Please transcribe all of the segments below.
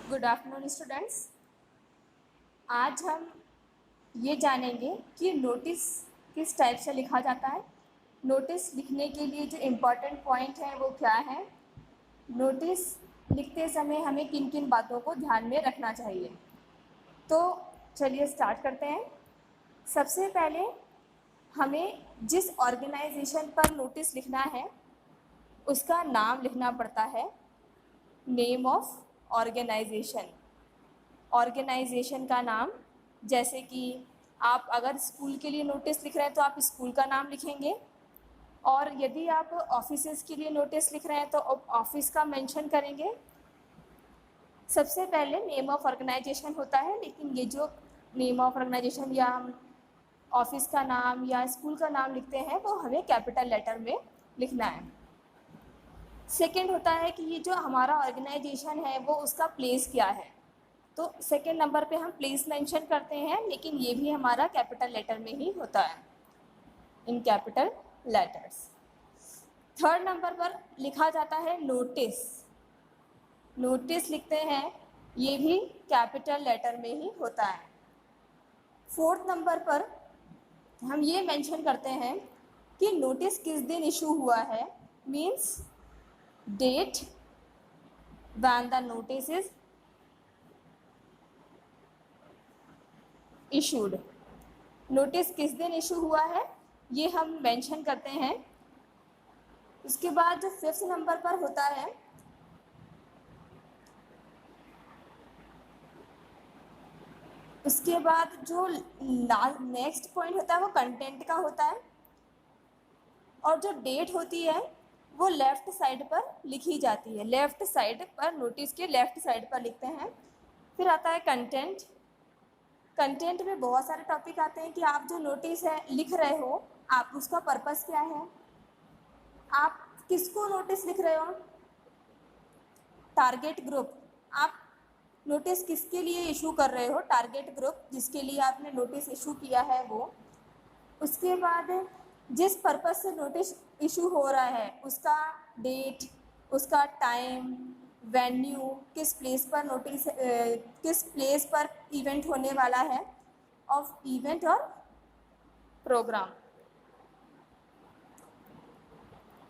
Good afternoon students. आज हम ये जानेंगे कि नोटिस किस टाइप से लिखा जाता है। नोटिस लिखने के लिए जो इम्पोर्टेंट पॉइंट है वो क्या है, नोटिस लिखते समय हमें किन किन बातों को ध्यान में रखना चाहिए। तो चलिए स्टार्ट करते हैं। सबसे पहले हमें जिस ऑर्गेनाइजेशन पर नोटिस लिखना है उसका नाम लिखना पड़ता है, नेम ऑफ ऑर्गेनाइजेशन। ऑर्गेनाइजेशन का नाम, जैसे कि आप अगर स्कूल के लिए नोटिस लिख रहे हैं तो आप स्कूल का नाम लिखेंगे, और यदि आप ऑफिसेज़ के लिए नोटिस लिख रहे हैं तो ऑफिस का मेंशन करेंगे। सबसे पहले नेम ऑफ ऑर्गेनाइजेशन होता है, लेकिन ये जो नेम ऑफ ऑर्गेनाइजेशन या हम ऑफिस का नाम या स्कूल का नाम लिखते हैं वो हमें कैपिटल लेटर में लिखना है। सेकंड होता है कि ये जो हमारा ऑर्गेनाइजेशन है वो उसका प्लेस क्या है, तो सेकेंड नंबर पे हम प्लेस मेंशन करते हैं, लेकिन ये भी हमारा कैपिटल लेटर में ही होता है, in capital letters. Third number पर लिखा जाता है नोटिस। नोटिस लिखते हैं, ये भी कैपिटल लेटर में ही होता है। फोर्थ नंबर पर हम ये मेंशन करते हैं कि नोटिस किस दिन इशू हुआ है, means date when the notice is issued. Notice किस दिन इशू हुआ है ये हम मेंशन करते हैं। उसके बाद जो फिफ्थ नंबर पर होता है, उसके बाद जो नेक्स्ट पॉइंट होता है वो कंटेंट का होता है, और जो डेट होती है वो लेफ़्ट साइड पर लिखी जाती है। लेफ़्ट साइड पर, नोटिस के लेफ़्ट साइड पर लिखते हैं। फिर आता है कंटेंट। कंटेंट में बहुत सारे टॉपिक आते हैं कि आप जो नोटिस है लिख रहे हो, आप उसका पर्पस क्या है, आप किसको नोटिस लिख रहे हो, टारगेट ग्रुप, आप नोटिस किसके लिए इशू कर रहे हो, टारगेट ग्रुप जिसके लिए आपने नोटिस इशू किया है वो। उसके बाद जिस पर्पस से नोटिस इशू हो रहा है उसका डेट, उसका टाइम, वेन्यू, किस प्लेस पर नोटिस, किस प्लेस पर इवेंट होने वाला है, ऑफ इवेंट और प्रोग्राम।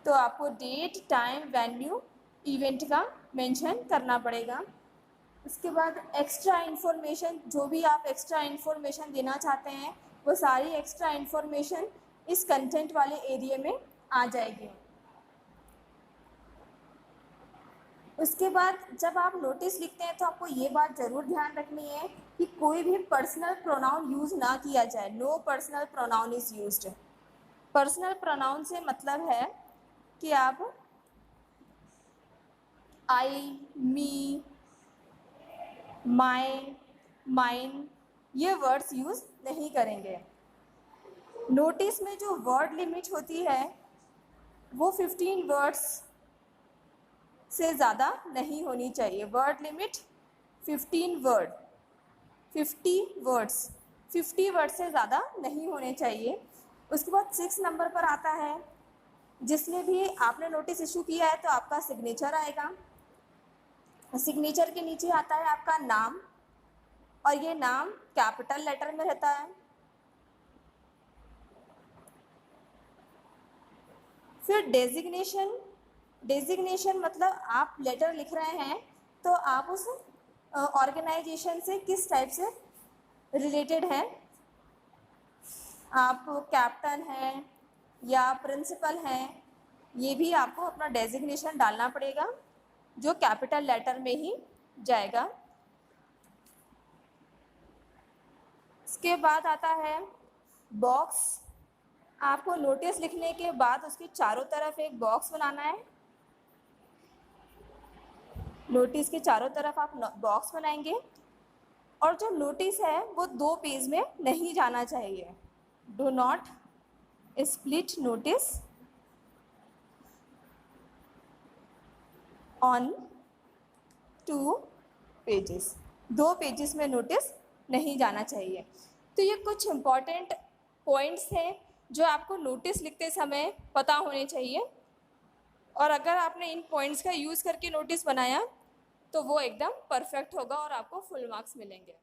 तो आपको डेट, टाइम, वेन्यू, इवेंट का मेंशन करना पड़ेगा। उसके बाद एक्स्ट्रा इन्फॉर्मेशन, जो भी आप एक्स्ट्रा इन्फॉर्मेशन देना चाहते हैं वो सारी एक्स्ट्रा इन्फॉर्मेशन इस कंटेंट वाले एरिया में आ जाएगी। उसके बाद जब आप नोटिस लिखते हैं तो आपको ये बात ज़रूर ध्यान रखनी है कि कोई भी पर्सनल प्रोनाउन यूज़ ना किया जाए। No personal pronoun is used. Personal pronoun से मतलब है कि आप आई, मी, माई, माइन ये वर्ड्स यूज़ नहीं करेंगे। नोटिस में जो वर्ड लिमिट होती है वो 15 वर्ड्स से ज़्यादा नहीं होनी चाहिए। Word limit 15 word, 50 words, 50 word से ज़्यादा नहीं होने चाहिए। उसके बाद 6 नंबर पर आता है, जिसमें भी आपने नोटिस इशू किया है तो आपका सिग्नेचर आएगा। सिग्नेचर के नीचे आता है आपका नाम, और ये नाम कैपिटल लेटर में रहता है। फिर डेजिग्नेशन। डेजिग्नेशन मतलब आप लेटर लिख रहे हैं तो आप उस ऑर्गेनाइजेशन से किस टाइप से रिलेटेड हैं, आप कैप्टन हैं या प्रिंसिपल हैं, ये भी आपको अपना डेजिग्नेशन डालना पड़ेगा जो कैपिटल लेटर में ही जाएगा। इसके बाद आता है बॉक्स। आपको नोटिस लिखने के बाद उसके चारों तरफ एक बॉक्स बनाना है। नोटिस के चारों तरफ आप बॉक्स बनाएंगे, और जो नोटिस है वो 2 पेज में नहीं जाना चाहिए। Do not split notice on 2 pages. 2 pages में नोटिस नहीं जाना चाहिए। तो ये कुछ इम्पॉर्टेंट पॉइंट्स हैं जो आपको नोटिस लिखते समय पता होने चाहिए, और अगर आपने इन पॉइंट्स का यूज़ करके नोटिस बनाया तो वो एकदम परफेक्ट होगा और आपको फुल मार्क्स मिलेंगे।